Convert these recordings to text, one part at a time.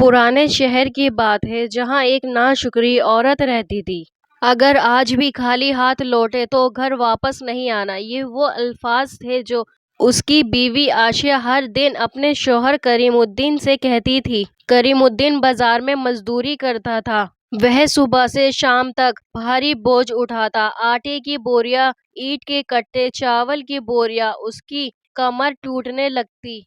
پرانے شہر کی بات ہے جہاں ایک ناشکری عورت رہتی تھی۔ اگر آج بھی خالی ہاتھ لوٹے تو گھر واپس نہیں آنا، یہ وہ الفاظ تھے جو اس کی بیوی عائشہ ہر دن اپنے شوہر کریم الدین سے کہتی تھی۔ کریم الدین بازار میں مزدوری کرتا تھا۔ وہ صبح سے شام تک بھاری بوجھ اٹھاتا، آٹے کی بوریاں، اینٹ کے کٹے، چاول کی بوریاں۔ اس کی کمر ٹوٹنے لگتی،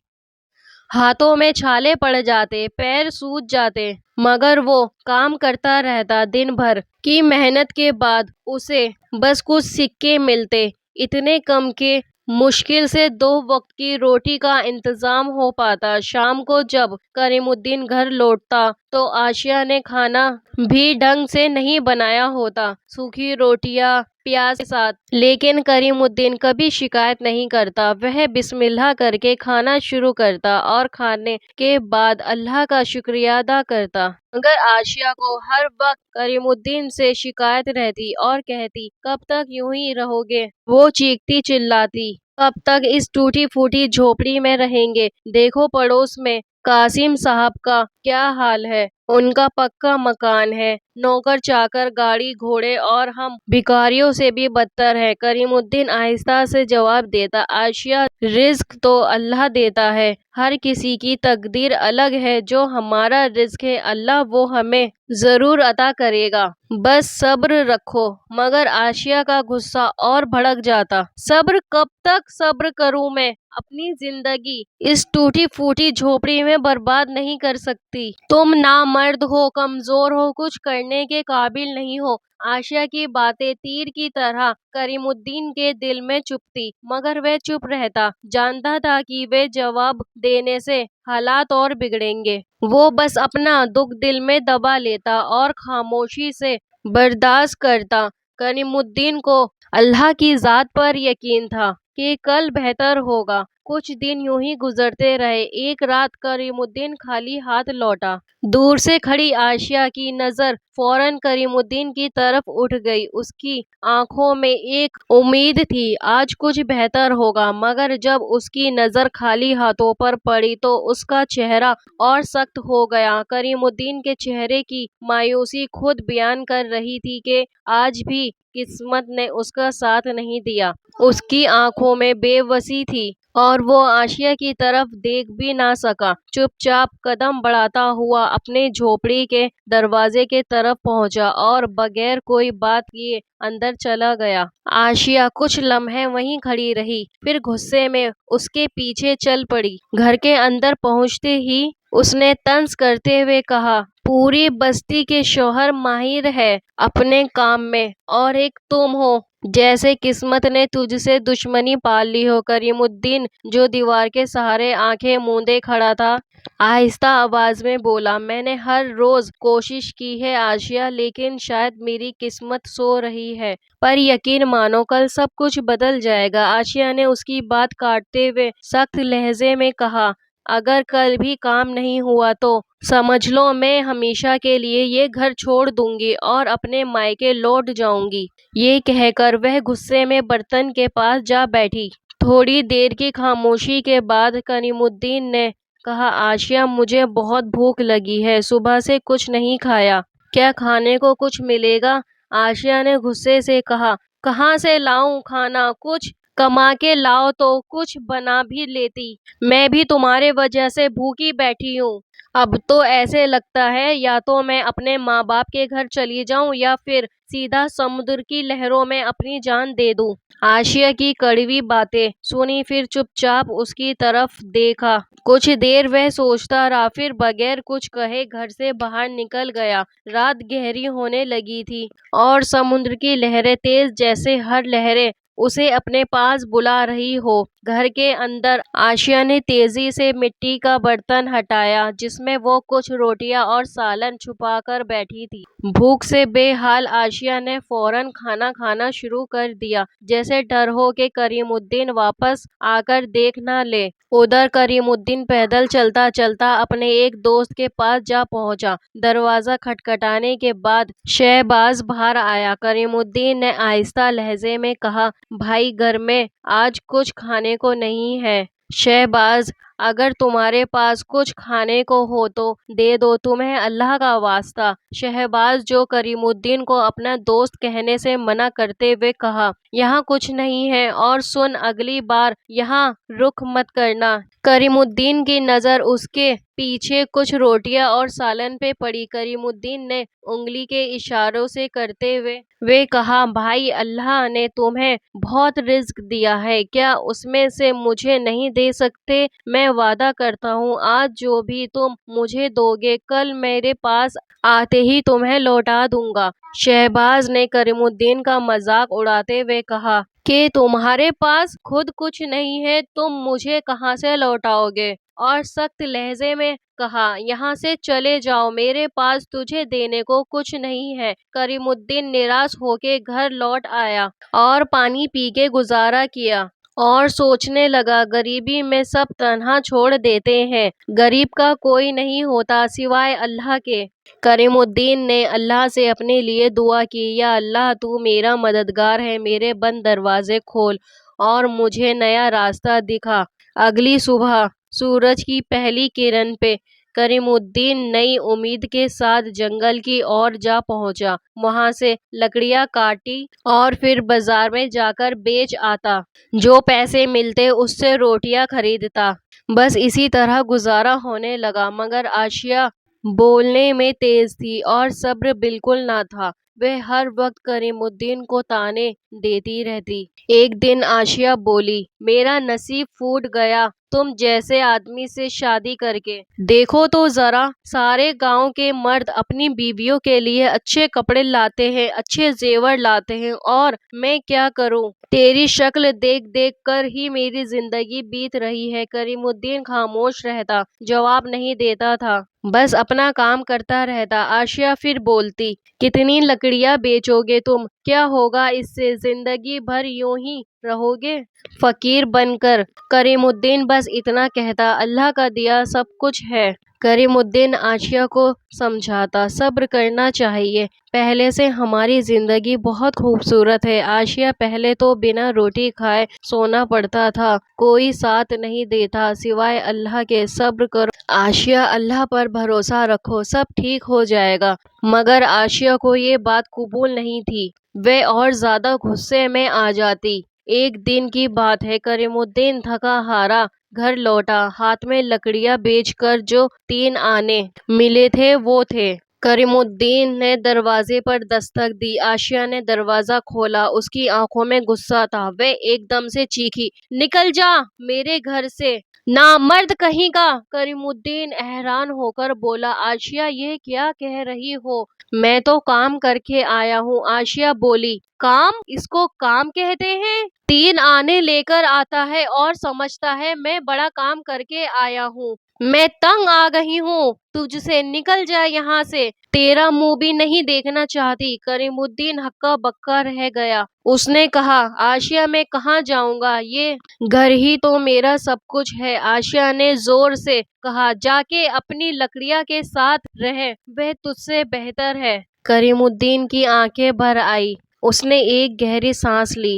ہاتھوں میں چھالے پڑ جاتے، پیر سوج جاتے، مگر وہ کام کرتا رہتا۔ دن بھر کی محنت کے بعد اسے بس کچھ سکے ملتے، اتنے کم کہ مشکل سے 2 وقت کی روٹی کا انتظام ہو پاتا۔ شام کو جب کریم الدین گھر لوٹتا تو عائشہ نے کھانا بھی ڈھنگ سے نہیں بنایا ہوتا، سوکھی روٹیاں پیاز کے ساتھ۔ لیکن کریم الدین کبھی شکایت نہیں کرتا، وہ بسم اللہ کر کے کھانا شروع کرتا اور کھانے کے بعد اللہ کا شکریہ ادا کرتا۔ مگر عائشہ کو ہر وقت کریم الدین سے شکایت رہتی اور کہتی، کب تک یوں ہی رہو گے؟ وہ چیختی چلاتی، کب تک اس ٹوٹی پھوٹی جھوپڑی میں رہیں گے؟ دیکھو پڑوس میں قاسم صاحب کا کیا حال ہے، ان کا پکا مکان ہے، نوکر چاکر، گاڑی گھوڑے، اور ہم بھکاریوں سے بھی بدتر ہیں۔ کریم الدین آہستہ سے جواب دیتا، عائشہ رزق تو اللہ دیتا ہے، ہر کسی کی تقدیر الگ ہے، جو ہمارا رزق ہے اللہ وہ ہمیں ضرور عطا کرے گا، بس صبر رکھو۔ مگر عائشہ کا غصہ اور بھڑک جاتا، صبر کب تک صبر کروں میں؟ اپنی زندگی اس ٹوٹی پھوٹی جھوپڑی میں برباد نہیں کر سکتی۔ تم نامرد ہو، کمزور ہو، کچھ کرنے کے قابل نہیں ہو۔ عائشہ کی باتیں تیر کی طرح کریم الدین کے دل میں چبھتی، مگر وہ چپ رہتا، جانتا تھا کہ وہ جواب دینے سے حالات اور بگڑیں گے۔ وہ بس اپنا دکھ دل میں دبا لیتا اور خاموشی سے برداشت کرتا۔ کریم الدین کو اللہ کی ذات پر یقین تھا کہ کل بہتر ہوگا۔ کچھ دن یوں ہی گزرتے رہے۔ ایک رات کریم الدین خالی ہاتھ لوٹا۔ دور سے کھڑی عائشہ کی نظر فوراً کریم الدین کی طرف اٹھ گئی۔ اس کی آنکھوں میں ایک امید تھی، آج کچھ بہتر ہوگا۔ مگر جب اس کی نظر خالی ہاتھوں پر پڑی تو اس کا چہرہ اور سخت ہو گیا۔ کریم الدین کے چہرے کی مایوسی خود بیان کر رہی تھی کہ آج بھی قسمت نے اس کا ساتھ نہیں دیا۔ اس کی آنکھوں میں بے بسی تھی اور وہ عائشہ کی طرف دیکھ بھی نہ سکا۔ چپ چاپ قدم بڑھاتا ہوا اپنے جھوپڑی کے دروازے کی طرف پہنچا اور بغیر کوئی بات کیے اندر چلا گیا۔ عائشہ کچھ لمحے وہیں کھڑی رہی، پھر غصے میں اس کے پیچھے چل پڑی۔ گھر کے اندر پہنچتے ہی اس نے طنز کرتے ہوئے کہا، پوری بستی کے شوہر ماہر ہیں اپنے کام میں، اور ایک تم ہو، جیسے قسمت نے تجھ سے دشمنی پال لی ہو۔ کریم الدین جو دیوار کے سہارے آنکھیں موندے کھڑا تھا، آہستہ آواز میں بولا، میں نے ہر روز کوشش کی ہے عائشہ، لیکن شاید میری قسمت سو رہی ہے، پر یقین مانو کل سب کچھ بدل جائے گا۔ عائشہ نے اس کی بات کاٹتے ہوئے سخت لہجے میں کہا، اگر کل بھی کام نہیں ہوا تو سمجھ لو میں ہمیشہ کے لیے یہ گھر چھوڑ دوں گی اور اپنے مائکے لوٹ جاؤں گی۔ یہ کہہ کر وہ غصے میں برتن کے پاس جا بیٹھی۔ تھوڑی دیر کی خاموشی کے بعد کریم الدین نے کہا، عائشہ مجھے بہت بھوک لگی ہے، صبح سے کچھ نہیں کھایا، کیا کھانے کو کچھ ملے گا؟ عائشہ نے غصے سے کہا، کہاں سے لاؤں کھانا؟ کچھ کما کے لاؤ تو کچھ بنا بھی لیتی، میں بھی تمہارے وجہ سے بھوکی بیٹھی ہوں۔ اب تو ایسے لگتا ہے یا تو میں اپنے ماں باپ کے گھر چلی جاؤں یا پھر سیدھا سمندر کی لہروں میں اپنی جان دے دوں۔ عائشہ کی کڑوی باتیں سنی، پھر چپ چاپ اس کی طرف دیکھا۔ کچھ دیر وہ سوچتا رہا، پھر بغیر کچھ کہے گھر سے باہر نکل گیا۔ رات گہری ہونے لگی تھی اور سمندر کی لہریں تیز، جیسے ہر لہر اسے اپنے پاس بلا رہی ہو۔ گھر کے اندر عائشہ نے تیزی سے مٹی کا برتن ہٹایا جس میں وہ کچھ روٹیاں اور سالن چھپا کر بیٹھی تھی۔ بھوک سے بے حال عائشہ نے فوراً کھانا کھانا شروع کر دیا، جیسے ڈر ہو کہ کریم الدین واپس آ کر دیکھ نہ لے۔ ادھر کریم الدین پیدل چلتا چلتا اپنے ایک دوست کے پاس جا پہنچا۔ دروازہ کھٹکھٹانے کے بعد شہباز باہر آیا۔ کریم الدین نے آہستہ لہجے میں کہا، بھائی گھر میں آج کچھ کھانے کو نہیں ہے۔ شہباز اگر تمہارے پاس کچھ کھانے کو ہو تو دے دو، تمہیں اللہ کا واسطہ۔ شہباز جو کریم الدین کو اپنا دوست کہنے سے منع کرتے ہوئے کہا، یہاں کچھ نہیں ہے، اور سن، اگلی بار یہاں رخ مت کرنا۔ کریم الدین کی نظر اس کے پیچھے کچھ روٹیاں اور سالن پہ پڑی۔ کریم الدین نے انگلی کے اشاروں سے کرتے ہوئے کہا، بھائی، اللہ نے تمہیں بہت رزق دیا ہے، کیا اس میں سے مجھے نہیں دے سکتے؟ میں وعدہ کرتا ہوں آج جو بھی تم مجھے دو گے کل میرے پاس آتے ہی تمہیں لوٹا دوں گا۔ شہباز نے کریم الدین کا مذاق اڑاتے ہوئے کہا کہ تمہارے پاس خود کچھ نہیں ہے، تم مجھے کہاں سے لوٹاؤ گے؟ اور سخت لہجے میں کہا، یہاں سے چلے جاؤ، میرے پاس تجھے دینے کو کچھ نہیں ہے۔ کریم الدین نراش ہو کے گھر لوٹ آیا اور پانی پی کے گزارا کیا اور سوچنے لگا، غریبی میں سب تنہا چھوڑ دیتے ہیں، غریب کا کوئی نہیں ہوتا سوائے اللہ کے۔ کریم الدین نے اللہ سے اپنے لیے دعا کی، یا اللہ، تو میرا مددگار ہے، میرے بند دروازے کھول اور مجھے نیا راستہ دکھا۔ اگلی صبح سورج کی پہلی کرن پہ کریم الدین نئی امید کے ساتھ جنگل کی اور جا پہنچا۔ وہاں سے لکڑیاں کاٹی اور پھر بازار میں جا کر بیچ آتا، جو پیسے ملتے اس سے روٹیاں خریدتا۔ بس اسی طرح گزارا ہونے لگا، مگر آسیہ بولنے میں تیز تھی اور صبر بالکل نہ تھا، وہ ہر وقت کریم الدین کو طعنے دیتی رہتی۔ ایک دن آسیہ بولی، میرا نصیب پھوٹ گیا تم جیسے آدمی سے شادی کر کے۔ دیکھو تو ذرا، سارے گاؤں کے مرد اپنی بیویوں کے لیے اچھے کپڑے لاتے ہیں، اچھے زیور لاتے ہیں، اور میں کیا کروں؟ تیری شکل دیکھ دیکھ کر ہی میری زندگی بیت رہی ہے۔ کریم الدین خاموش رہتا، جواب نہیں دیتا تھا، بس اپنا کام کرتا رہتا۔ آسیہ پھر بولتی، کتنی لکڑیاں بیچو گے تم؟ کیا ہوگا اس سے؟ زندگی بھر یوں ہی رہو گے فقیر بن کر؟ کریم الدین بس اتنا کہتا، اللہ کا دیا سب کچھ ہے۔ کریم الدین آسیہ کو سمجھاتا، صبر کرنا چاہیے، پہلے سے ہماری زندگی بہت خوبصورت ہے۔ آسیہ، پہلے تو بنا روٹی کھائے سونا پڑتا تھا، کوئی ساتھ نہیں دیتا سوائے اللہ کے، صبر کرو آسیہ، اللہ پر بھروسہ رکھو، سب ٹھیک ہو جائے گا۔ مگر آسیہ کو یہ بات قبول نہیں تھی، وہ اور زیادہ غصے میں آ جاتی۔ ایک دن کی بات ہے، کریم الدین تھکا ہارا گھر لوٹا، ہاتھ میں لکڑیاں بیچ کر جو 3 آنے ملے تھے وہ تھے۔ کریم الدین نے دروازے پر دستک دی، آسیہ نے دروازہ کھولا، اس کی آنکھوں میں غصہ تھا، وہ ایک دم سے چیخی، نکل جا میرے گھر سے، نامرد کہیں کا! کریم الدین حیران ہو کر بولا، آسیہ، یہ کیا کہہ رہی ہو؟ میں تو کام کر کے آیا ہوں۔ آسیہ بولی، کام؟ اس کو کام کہتے ہیں؟ 3 آنے لے کر آتا ہے اور سمجھتا ہے میں بڑا کام کر کے آیا ہوں۔ میں تنگ آ گئی ہوں تجھ سے، نکل جا یہاں سے، تیرا منہ بھی نہیں دیکھنا چاہتی۔ کریم الدین ہکا بکا رہ گیا، اس نے کہا، آسیہ، میں کہاں جاؤں گا، یہ گھر ہی تو میرا سب کچھ ہے۔ آسیہ نے زور سے کہا، جا کے اپنی لکڑیاں کے ساتھ رہ، وہ تجھ سے بہتر ہے۔ کریم الدین کی آنکھیں بھر آئیں، اس نے ایک گہری سانس لی،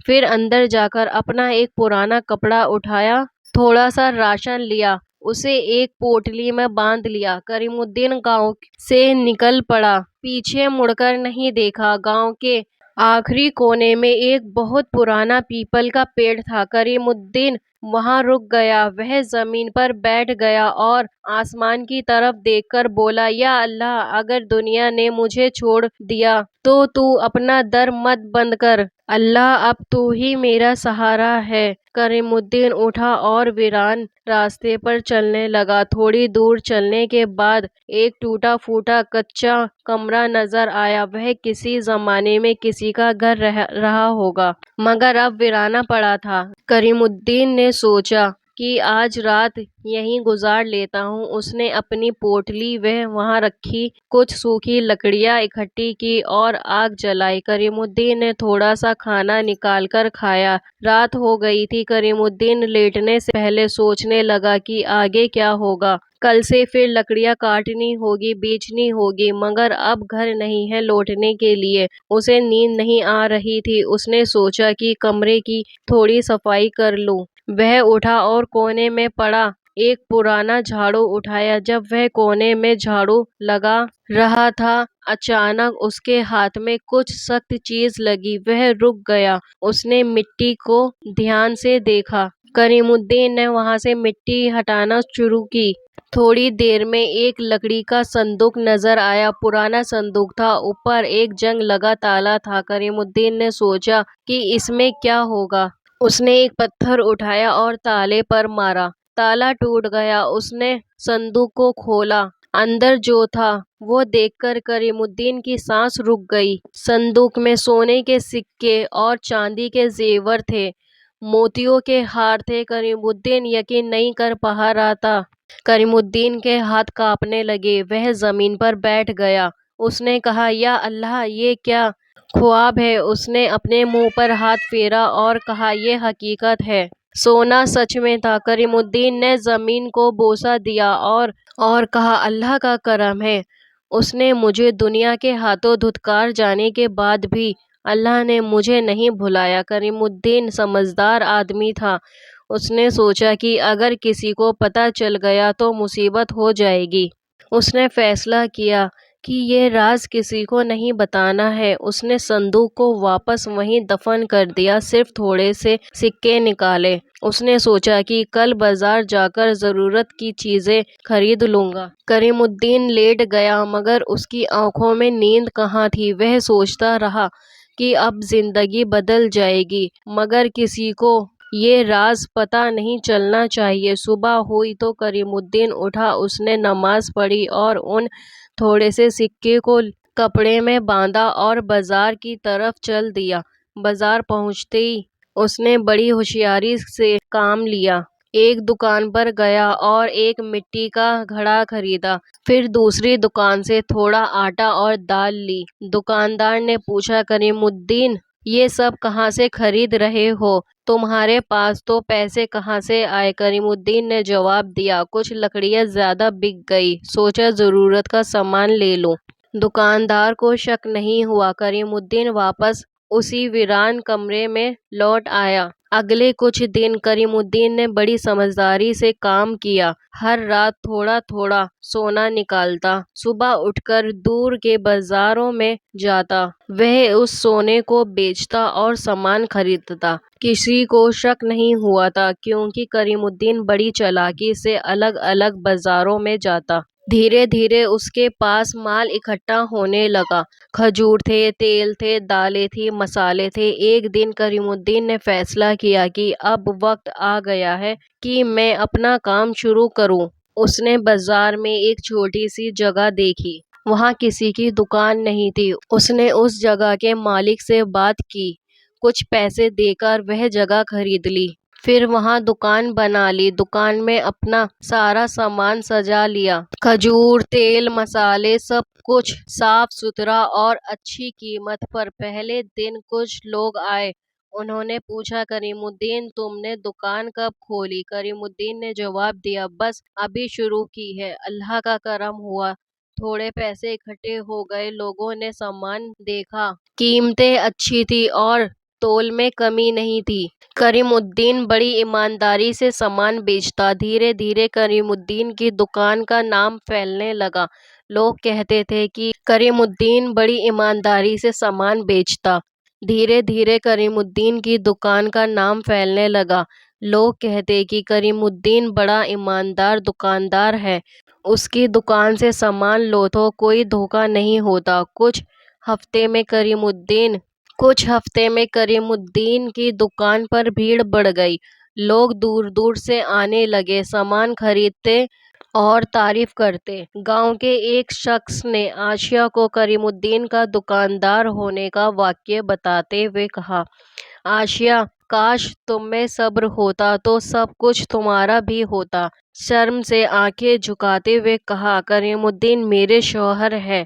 پھر اندر جا کر اپنا ایک پرانا کپڑا اٹھایا، تھوڑا سا راشن لیا، اسے ایک پوٹلی میں باندھ لیا۔ کریم الدین گاؤں سے نکل پڑا، پیچھے مڑ کر نہیں دیکھا۔ گاؤں کے آخری کونے میں ایک بہت پرانا پیپل کا پیڑ تھا، کریم الدین وہاں رک گیا، وہ زمین پر بیٹھ گیا اور آسمان کی طرف دیکھ کر بولا، یا اللہ، اگر دنیا نے مجھے چھوڑ دیا تو اپنا در مت بند کر، اللہ، اب تو ہی میرا سہارا ہے۔ کریم الدین اٹھا اور ویران راستے پر چلنے لگا۔ تھوڑی دور چلنے کے بعد ایک ٹوٹا پھوٹا کچا کمرہ نظر آیا، وہ کسی زمانے میں کسی کا گھر رہا ہوگا، مگر اب ویرانہ پڑا تھا۔ کریم الدین نے سوچا کہ آج رات یہیں گزار لیتا ہوں۔ اس نے اپنی پوٹلی وہاں رکھی، کچھ سوکھی لکڑیاں اکٹھی کی اور آگ جلائی۔ کریم الدین نے تھوڑا سا کھانا نکال کر کھایا۔ رات ہو گئی تھی۔ کریم الدین لیٹنے سے پہلے سوچنے لگا کہ آگے کیا ہوگا، کل سے پھر لکڑیاں کاٹنی ہوگی، بیچنی ہوگی، مگر اب گھر نہیں ہے لوٹنے کے لیے۔ اسے نیند نہیں آ رہی تھی، اس نے سوچا کہ کمرے کی تھوڑی صفائی کر لوں۔ وہ اٹھا اور کونے میں پڑا ایک پرانا جھاڑو اٹھایا۔ جب وہ کونے میں جھاڑو لگا رہا تھا، اچانک اس کے ہاتھ میں کچھ سخت چیز لگی۔ وہ رک گیا۔ اس نے مٹی کو دھیان سے دیکھا۔ کریم الدین نے وہاں سے مٹی ہٹانا شروع کی۔ تھوڑی دیر میں ایک لکڑی کا صندوق نظر آیا۔ پرانا صندوق تھا، اوپر ایک جنگ لگا تالا تھا۔ کریم الدین نے سوچا کہ اس میں کیا ہوگا۔ اس نے ایک پتھر اٹھایا اور تالے پر مارا۔ تالا ٹوٹ گیا۔ اس نے صندوق کو کھولا۔ اندر جو تھا وہ دیکھ کر کریم الدین کی سانس رک گئی۔ صندوق میں سونے کے سکے اور چاندی کے زیور تھے، موتیوں کے ہار تھے۔ کریم الدین یقین نہیں کر پا رہا تھا۔ کریم الدین کے ہاتھ کانپنے لگے۔ وہ زمین پر بیٹھ گیا۔ اس نے کہا، یا اللہ، یہ کیا خواب ہے؟ اس نے اپنے منہ پر ہاتھ پھیرا اور کہا، یہ حقیقت ہے۔ سونا سچ میں تھا۔ کریم الدین نے زمین کو بوسہ دیا اور کہا، اللہ کا کرم ہے، اس نے مجھے دنیا کے ہاتھوں دھتکار جانے کے بعد بھی اللہ نے مجھے نہیں بھلایا۔ کریم الدین سمجھدار آدمی تھا۔ اس نے سوچا کہ اگر کسی کو پتہ چل گیا تو مصیبت ہو جائے گی۔ اس نے فیصلہ کیا کہ یہ راز کسی کو نہیں بتانا ہے۔ اس نے صندوق کو واپس وہیں دفن کر دیا، صرف تھوڑے سے سکے نکالے۔ اس نے سوچا کہ کل بازار جا کر ضرورت کی چیزیں خرید لوں گا۔ کریم الدین لیٹ گیا، مگر اس کی آنکھوں میں نیند کہاں تھی۔ وہ سوچتا رہا کہ اب زندگی بدل جائے گی، مگر کسی کو یہ راز پتہ نہیں چلنا چاہیے۔ صبح ہوئی تو کریم الدین اٹھا۔ اس نے نماز پڑھی اور ان تھوڑے سے سکے کو کپڑے میں باندھا اور بازار کی طرف چل دیا۔ بازار پہنچتے ہی اس نے بڑی ہوشیاری سے کام لیا۔ ایک دکان پر گیا اور ایک مٹی کا گھڑا خریدا۔ پھر دوسری دکان سے تھوڑا آٹا اور دال لی۔ دکاندار نے پوچھا، کریم الدین، یہ سب کہاں سے خرید رہے ہو؟ تمہارے پاس تو پیسے کہاں سے آئے؟ کریم الدین نے جواب دیا، کچھ لکڑیاں زیادہ بک گئی، سوچا ضرورت کا سامان لے لوں۔ دکاندار کو شک نہیں ہوا۔ کریم الدین واپس اسی ویران کمرے میں لوٹ آیا۔ اگلے کچھ دن کریم الدین نے بڑی سمجھداری سے کام کیا۔ ہر رات تھوڑا تھوڑا سونا نکالتا، صبح اٹھ کر دور کے بازاروں میں جاتا۔ وہ اس سونے کو بیچتا اور سامان خریدتا۔ کسی کو شک نہیں ہوا تھا، کیونکہ کریم الدین بڑی چالاکی سے الگ الگ بازاروں میں جاتا۔ دھیرے دھیرے اس کے پاس مال اکٹھا ہونے لگا۔ کھجور تھے، تیل تھے، دالیں تھیں، مسالے تھے۔ ایک دن کریم الدین نے فیصلہ کیا کہ اب وقت آ گیا ہے کہ میں اپنا کام شروع کروں۔ اس نے بازار میں ایک چھوٹی سی جگہ دیکھی۔ وہاں کسی کی دکان نہیں تھی۔ اس نے اس جگہ کے مالک سے بات کی۔ کچھ پیسے دے کر وہ جگہ خرید لی۔ پھر وہاں دکان بنا لی۔ دکان میں اپنا سارا سامان سجا لیا۔ کھجور، تیل، مسالے، سب کچھ صاف ستھرا اور اچھی قیمت پر۔ پہلے دن کچھ لوگ آئے۔ انہوں نے پوچھا، کریم الدین، تم نے دکان کب کھولی؟ کریم الدین نے جواب دیا، بس ابھی شروع کی ہے، اللہ کا کرم ہوا، تھوڑے پیسے اکٹھے ہو گئے۔ لوگوں نے سامان دیکھا، قیمتیں اچھی تھی اور تول میں کمی نہیں تھی۔ کریم الدین بڑی ایمانداری سے سامان بیچتا۔ دھیرے دھیرے کریم الدین کی دکان کا نام پھیلنے لگا۔ لوگ کہتے تھے کہ کریم الدین بڑی ایمانداری سے سامان بیچتا۔ دھیرے دھیرے کریم الدین کی دکان کا نام پھیلنے لگا۔ لوگ کہتے کہ کریم الدین بڑا ایماندار دکاندار ہے، اس کی دکان سے سامان لو تو کوئی دھوکہ نہیں ہوتا۔ کچھ ہفتے میں کریم الدین کی دکان پر بھیڑ بڑھ گئی۔ لوگ دور دور سے آنے لگے، سامان خریدتے اور تعریف کرتے۔ گاؤں کے ایک شخص نے عائشہ کو کریم الدین کا دکاندار ہونے کا واقعہ بتاتے ہوئے کہا، عائشہ، کاش تم میں صبر ہوتا تو سب کچھ تمہارا بھی ہوتا۔ شرم سے آنکھیں جھکاتے ہوئے کہا، کریم الدین میرے شوہر ہیں،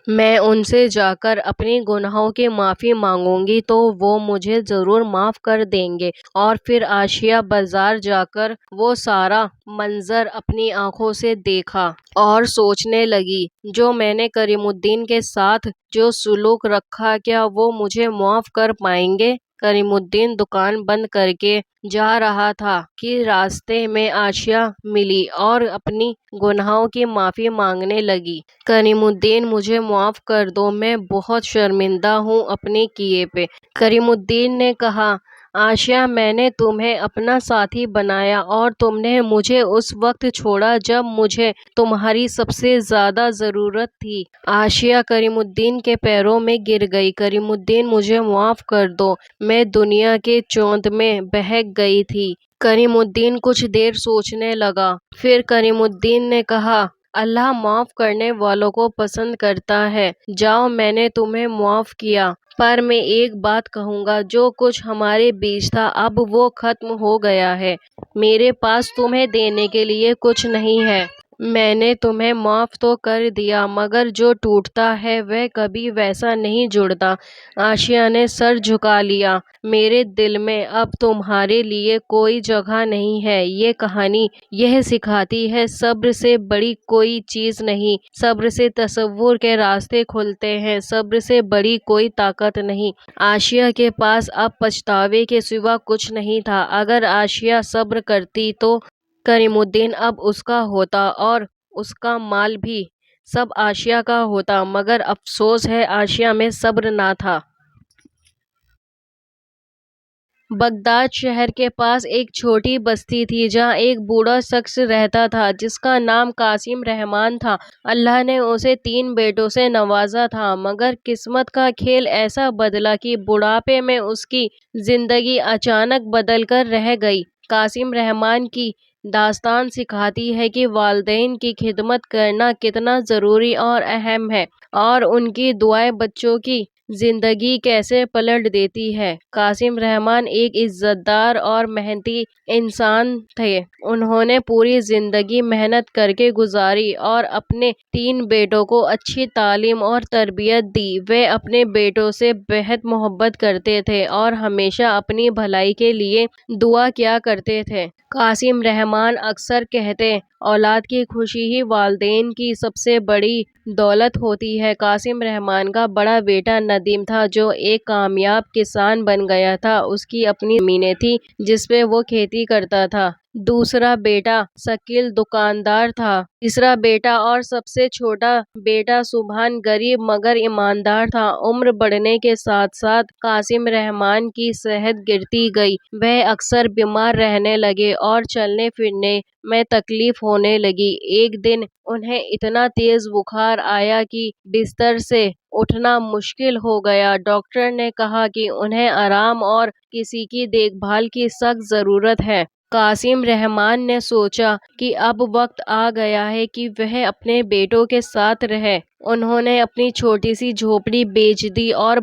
میں ان سے جا کر اپنی گناہوں کی معافی مانگوں گی تو وہ مجھے ضرور معاف کر دیں گے۔ اور پھر عائشہ بازار جا کر وہ سارا منظر اپنی آنکھوں سے دیکھا اور سوچنے لگی، جو میں نے کریم الدین کے ساتھ جو سلوک رکھا، کیا وہ مجھے معاف کر پائیں گے؟ کریم الدین دکان بند کر کے جا رہا تھا کہ راستے میں عائشہ ملی اور اپنی گناہوں کی معافی مانگنے لگی۔ کریم الدین مجھے معاف کر دو، میں بہت شرمندہ ہوں اپنے کیے پہ۔ کریم الدین نے کہا، عائشہ میں نے تمہیں اپنا ساتھی بنایا اور تم نے مجھے اس وقت چھوڑا جب مجھے تمہاری سب سے زیادہ ضرورت تھی۔ عائشہ کریم الدین کے پیروں میں گر گئی۔ کریم الدین مجھے معاف کر دو، میں دنیا کے چوند میں بہک گئی تھی۔ کریم الدین کچھ دیر سوچنے لگا، پھر کریم الدین نے کہا، اللہ معاف کرنے والوں کو پسند کرتا ہے، جاؤ میں نے تمہیں معاف کیا، پر میں ایک بات کہوں گا، جو کچھ ہمارے بیچ تھا اب وہ ختم ہو گیا ہے، میرے پاس تمہیں دینے کے لیے کچھ نہیں ہے۔ میں نے تمہیں معاف تو کر دیا مگر جو ٹوٹتا ہے وہ کبھی ویسا نہیں جڑتا۔ عائشہ نے سر جھکا لیا، میرے دل میں اب تمہارے لیے کوئی جگہ نہیں ہے۔ یہ کہانی یہ سکھاتی ہے صبر سے بڑی کوئی چیز نہیں، صبر سے تصور کے راستے کھلتے ہیں، صبر سے بڑی کوئی طاقت نہیں۔ عائشہ کے پاس اب پچھتاوے کے سوا کچھ نہیں تھا۔ اگر عائشہ صبر کرتی تو کریم الدین اب اس کا ہوتا اور اس کا مال بھی سب عائشہ کا ہوتا، مگر افسوس ہے عائشہ میں صبر نہ تھا۔ بغداد شہر کے پاس ایک چھوٹی بستی تھی جہاں ایک بوڑھا شخص رہتا تھا جس کا نام قاسم رحمان تھا۔ اللہ نے اسے 3 بیٹوں سے نوازا تھا مگر قسمت کا کھیل ایسا بدلا کہ بڑھاپے میں اس کی زندگی اچانک بدل کر رہ گئی۔ قاسم رحمان کی داستان سکھاتی ہے کہ والدین کی خدمت کرنا کتنا ضروری اور اہم ہے اور ان کی دعائیں بچوں کی زندگی کیسے پلٹ دیتی ہے۔ قاسم رحمان ایک عزت دار اور محنتی انسان تھے۔ انہوں نے پوری زندگی محنت کر کے گزاری اور اپنے 3 بیٹوں کو اچھی تعلیم اور تربیت دی۔ وہ اپنے بیٹوں سے بہت محبت کرتے تھے اور ہمیشہ اپنی بھلائی کے لیے دعا کیا کرتے تھے۔ قاسم رحمان اکثر کہتے، اولاد کی خوشی ہی والدین کی سب سے بڑی دولت ہوتی ہے۔ قاسم رحمان کا بڑا بیٹا ندیم تھا جو ایک کامیاب کسان بن گیا تھا۔ اس کی اپنی زمینیں تھیں جس پہ وہ کھیتی کرتا تھا۔ دوسرا بیٹا شکیل دکاندار تھا۔ تیسرا بیٹا اور سب سے چھوٹا بیٹا سبحان غریب مگر ایماندار تھا۔ عمر بڑھنے کے ساتھ ساتھ قاسم رحمان کی صحت گرتی گئی۔ وہ اکثر بیمار رہنے لگے اور چلنے پھرنے میں تکلیف ہونے لگی۔ ایک دن انہیں اتنا تیز بخار آیا کہ بستر سے اٹھنا مشکل ہو گیا۔ ڈاکٹر نے کہا کہ انہیں آرام اور کسی کی دیکھ بھال کی سخت ضرورت ہے۔ قاسم رحمان نے سوچا کہ اب وقت آ گیا ہے کہ وہ اپنے بیٹوں کے ساتھ رہے۔ انہوں نے اپنی چھوٹی سی جھونپڑی بیچ دی اور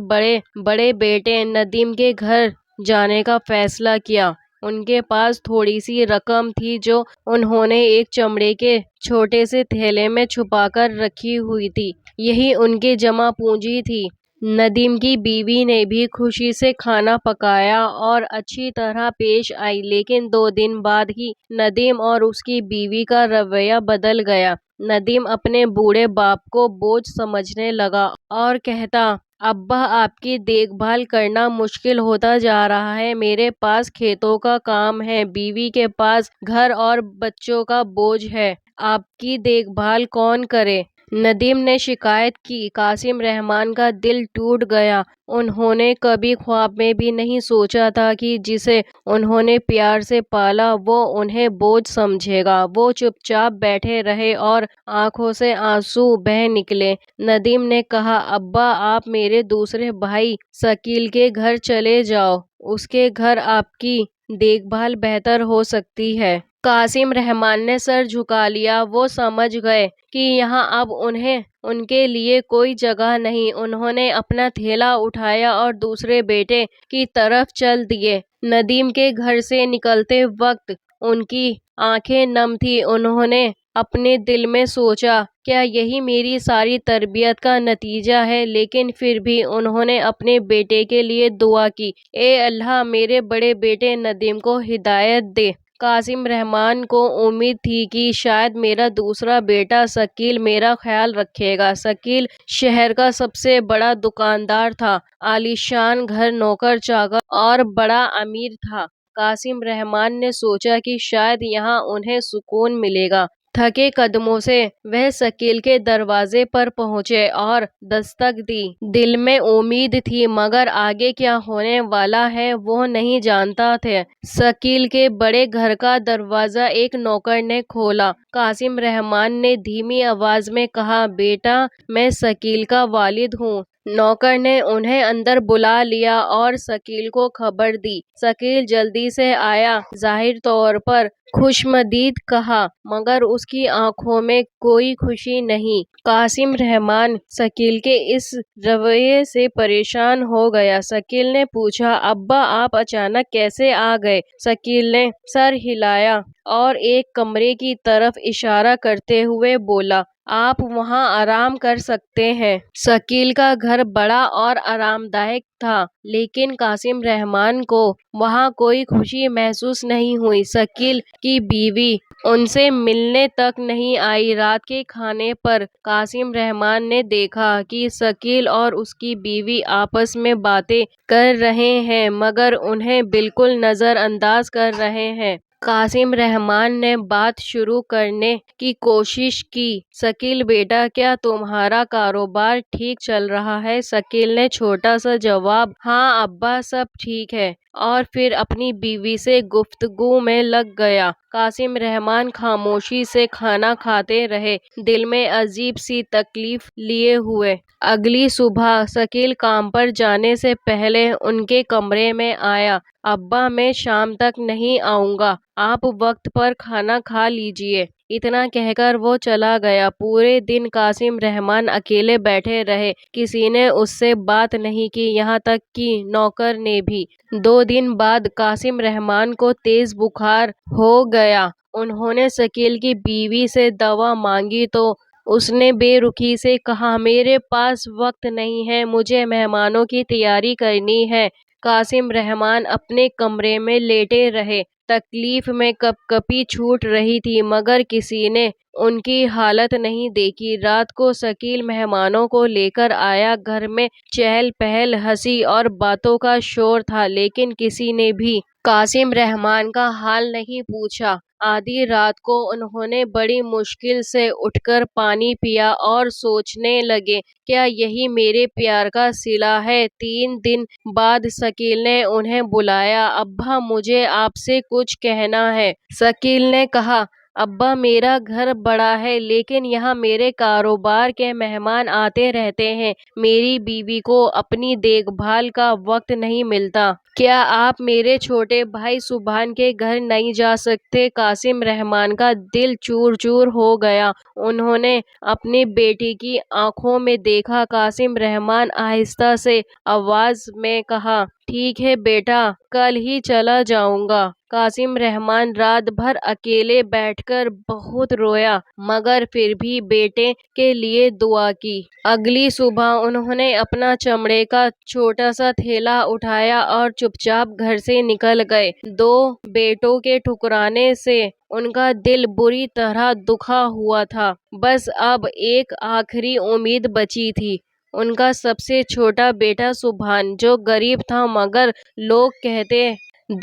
بڑے بیٹے ندیم کے گھر جانے کا فیصلہ کیا۔ ان کے پاس تھوڑی سی رقم تھی جو انہوں نے ایک چمڑے کے چھوٹے سے تھیلے میں چھپا کر رکھی ہوئی تھی، یہی ان کی جمع پونجی تھی۔ ندیم کی بیوی نے بھی خوشی سے کھانا پکایا اور اچھی طرح پیش آئی، لیکن 2 دن بعد ہی ندیم اور اس کی بیوی کا رویہ بدل گیا۔ ندیم اپنے بوڑھے باپ کو بوجھ سمجھنے لگا اور کہتا، ابا آپ کی دیکھ بھال کرنا مشکل ہوتا جا رہا ہے، میرے پاس کھیتوں کا کام ہے، بیوی کے پاس گھر اور بچوں کا بوجھ ہے، آپ کی دیکھ بھال کون کرے؟ ندیم نے شکایت کی۔ قاسم رحمان کا دل ٹوٹ گیا۔ انہوں نے کبھی خواب میں بھی نہیں سوچا تھا کہ جسے انہوں نے پیار سے پالا وہ انہیں بوجھ سمجھے گا۔ وہ چپ چاپ بیٹھے رہے اور آنکھوں سے آنسو بہہ نکلے۔ ندیم نے کہا، ابا آپ میرے دوسرے بھائی شکیل کے گھر چلے جاؤ، اس کے گھر آپ کی دیکھ بھال بہتر ہو سکتی ہے۔ قاسم رحمان نے سر جھکا لیا۔ وہ سمجھ گئے کہ یہاں اب انہیں ان کے لیے کوئی جگہ نہیں۔ انہوں نے اپنا تھیلا اٹھایا اور دوسرے بیٹے کی طرف چل دیے۔ ندیم کے گھر سے نکلتے وقت ان کی آنکھیں نم تھیں۔ انہوں نے اپنے دل میں سوچا، کیا یہی میری ساری تربیت کا نتیجہ ہے؟ لیکن پھر بھی انہوں نے اپنے بیٹے کے لیے دعا کی، اے اللہ میرے بڑے بیٹے ندیم کو ہدایت دے۔ قاسم رحمان کو امید تھی کہ شاید میرا دوسرا بیٹا شکیل میرا خیال رکھے گا۔ شکیل شہر کا سب سے بڑا دکاندار تھا، عالیشان گھر، نوکر چاکر اور بڑا امیر تھا۔ قاسم رحمان نے سوچا کہ شاید یہاں انہیں سکون ملے گا۔ تھکے قدموں سے وہ شکیل کے دروازے پر پہنچے اور دستک دی۔ دل میں امید تھی مگر آگے کیا ہونے والا ہے وہ نہیں جانتا تھا۔ شکیل کے بڑے گھر کا دروازہ ایک نوکر نے کھولا۔ قاسم رحمان نے دھیمی آواز میں کہا، بیٹا میں شکیل کا والد ہوں۔ نوکر نے انہیں اندر بلا لیا اور شکیل کو خبر دی۔ شکیل جلدی سے آیا، ظاہر طور پر خوشامدید کہا مگر اس کی آنکھوں میں کوئی خوشی نہیں۔ قاسم رحمان شکیل کے اس رویے سے پریشان ہو گیا۔ شکیل نے پوچھا، ابا آپ اچانک کیسے آ گئے؟ شکیل نے سر ہلایا اور ایک کمرے کی طرف اشارہ کرتے ہوئے بولا، آپ وہاں آرام کر سکتے ہیں۔ شکیل کا گھر بڑا اور آرام دہ تھا لیکن قاسم رحمان کو وہاں کوئی خوشی محسوس نہیں ہوئی۔ شکیل کی بیوی ان سے ملنے تک نہیں آئی۔ رات کے کھانے پر قاسم رحمان نے دیکھا کہ شکیل اور اس کی بیوی آپس میں باتیں کر رہے ہیں مگر انہیں بالکل نظر انداز کر رہے ہیں۔ قاسم رحمان نے بات شروع کرنے کی کوشش کی، شکیل بیٹا کیا تمہارا کاروبار ٹھیک چل رہا ہے؟ شکیل نے چھوٹا سا جواب، ہاں ابا سب ٹھیک ہے، اور پھر اپنی بیوی سے گفتگو میں لگ گیا۔ قاسم رحمان خاموشی سے کھانا کھاتے رہے، دل میں عجیب سی تکلیف لیے ہوئے۔ اگلی صبح شکیل کام پر جانے سے پہلے ان کے کمرے میں آیا، ابا میں شام تک نہیں آؤں گا، آپ وقت پر کھانا کھا لیجئے۔ اتنا کہہ کر وہ چلا گیا۔ پورے دن قاسم رحمان اکیلے بیٹھے رہے، کسی نے اس سے بات نہیں کی، یہاں تک کہ نوکر نے بھی۔ 2 دن بعد قاسم رحمان کو تیز بخار ہو گیا۔ انہوں نے شکیل کی بیوی سے دوا مانگی تو اس نے بے رخی سے کہا، میرے پاس وقت نہیں ہے، مجھے مہمانوں کی تیاری کرنی ہے۔ قاسم رحمان اپنے کمرے میں لیٹے رہے، تکلیف میں کپ کپی چھوٹ رہی تھی مگر کسی نے ان کی حالت نہیں دیکھی۔ رات کو شکیل مہمانوں کو لے کر آیا۔ گھر میں چہل پہل، ہنسی اور باتوں کا شور تھا لیکن کسی نے بھی قاسم رحمان کا حال نہیں پوچھا۔ آدھی رات کو انہوں نے بڑی مشکل سے اٹھ کر پانی پیا اور سوچنے لگے، کیا یہی میرے پیار کا صلہ ہے؟ 3 دن بعد شکیل نے انہیں بلایا، ابا مجھے آپ سے کچھ کہنا ہے۔ شکیل نے کہا، ابا میرا گھر بڑا ہے لیکن یہاں میرے کاروبار کے مہمان آتے رہتے ہیں، میری بیوی کو اپنی دیکھ بھال کا وقت نہیں ملتا۔ کیا آپ میرے چھوٹے بھائی سبحان کے گھر نہیں جا سکتے؟ قاسم رحمان کا دل چور چور ہو گیا۔ انہوں نے اپنی بیٹی کی آنکھوں میں دیکھا۔ قاسم رحمان آہستہ سے آواز میں کہا، ٹھیک ہے بیٹا، کل ہی چلا جاؤں گا۔ قاسم رحمان رات بھر اکیلے بیٹھ کر بہت رویا مگر پھر بھی بیٹے کے لیے دعا کی۔ اگلی صبح انہوں نے اپنا چمڑے کا چھوٹا سا تھیلا اٹھایا اور چپ چاپ گھر سے نکل گئے۔ 2 بیٹوں کے ٹھکرانے سے ان کا دل بری طرح دکھا ہوا تھا۔ بس اب ایک آخری امید بچی تھی، ان کا سب سے چھوٹا بیٹا سبحان، جو غریب تھا مگر لوگ کہتے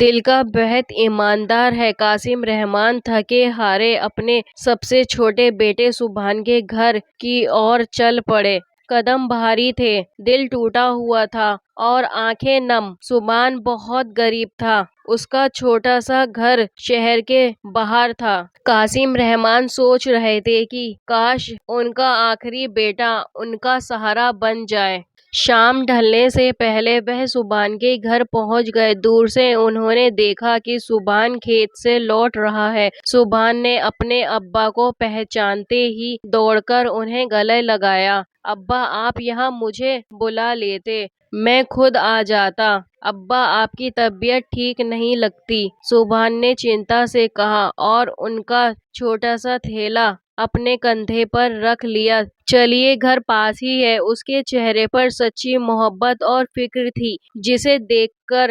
دل کا بہت ایماندار ہے۔ قاسم رحمان تھکے ہارے اپنے سب سے چھوٹے بیٹے سبحان کے گھر کی اور چل پڑے۔ قدم بھاری تھے، دل ٹوٹا ہوا تھا اور آنکھیں نم۔ سبحان بہت غریب تھا، اس کا چھوٹا سا گھر شہر کے باہر تھا۔ قاسم رحمان سوچ رہے تھے کہ کاش ان کا آخری بیٹا ان کا سہارا بن جائے۔ شام ڈھلنے سے پہلے وہ سبحان کے گھر پہنچ گئے۔ دور سے انہوں نے دیکھا کہ سبحان کھیت سے لوٹ رہا ہے۔ سبحان نے اپنے ابا کو پہچانتے ہی دوڑ کر انہیں گلے لگایا، ابا آپ یہاں مجھے بلا لیتے، میں خود آ جاتا۔ ابا آپ کی طبیعت ٹھیک نہیں لگتی، سبحان نے چنتا سے کہا اور ان کا چھوٹا سا تھیلا اپنے کندھے پر رکھ لیا۔ چلیے گھر پاس ہی ہے۔ اس کے چہرے پر سچی محبت اور فکر تھی جسے دیکھ کر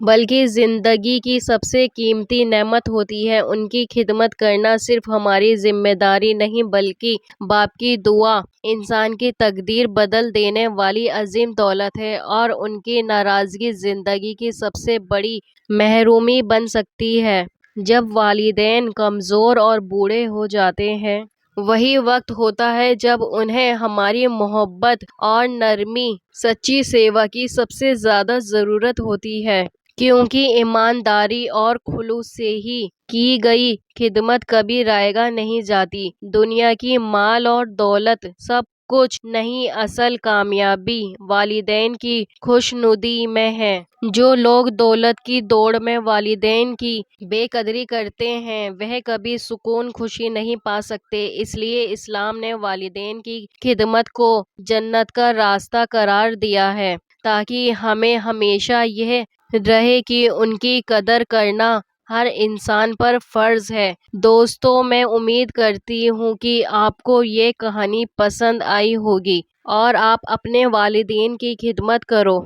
بلکہ زندگی کی سب سے قیمتی نعمت ہوتی ہے۔ ان کی خدمت کرنا صرف ہماری ذمہ داری نہیں بلکہ باپ کی دعا انسان کی تقدیر بدل دینے والی عظیم دولت ہے، اور ان کی ناراضگی زندگی کی سب سے بڑی محرومی بن سکتی ہے۔ جب والدین کمزور اور بوڑھے ہو جاتے ہیں، وہی وقت ہوتا ہے جب انہیں ہماری محبت اور نرمی، سچی سیوا کی سب سے زیادہ ضرورت ہوتی ہے، کیونکہ ایمانداری اور خلوص سے ہی کی گئی خدمت کبھی رائگاں نہیں جاتی۔ دنیا کی مال اور دولت سب کچھ نہیں، اصل کامیابی والدین کی خوشنودی میں ہے۔ جو لوگ دولت کی دوڑ میں والدین کی بے قدری کرتے ہیں، وہ کبھی سکون، خوشی نہیں پا سکتے۔ اس لیے اسلام نے والدین کی خدمت کو جنت کا راستہ قرار دیا ہے، تاکہ ہمیں ہمیشہ یہ رہے کہ ان کی قدر کرنا ہر انسان پر فرض ہے۔ دوستو، میں امید کرتی ہوں کہ آپ کو یہ کہانی پسند آئی ہوگی اور آپ اپنے والدین کی خدمت کرو۔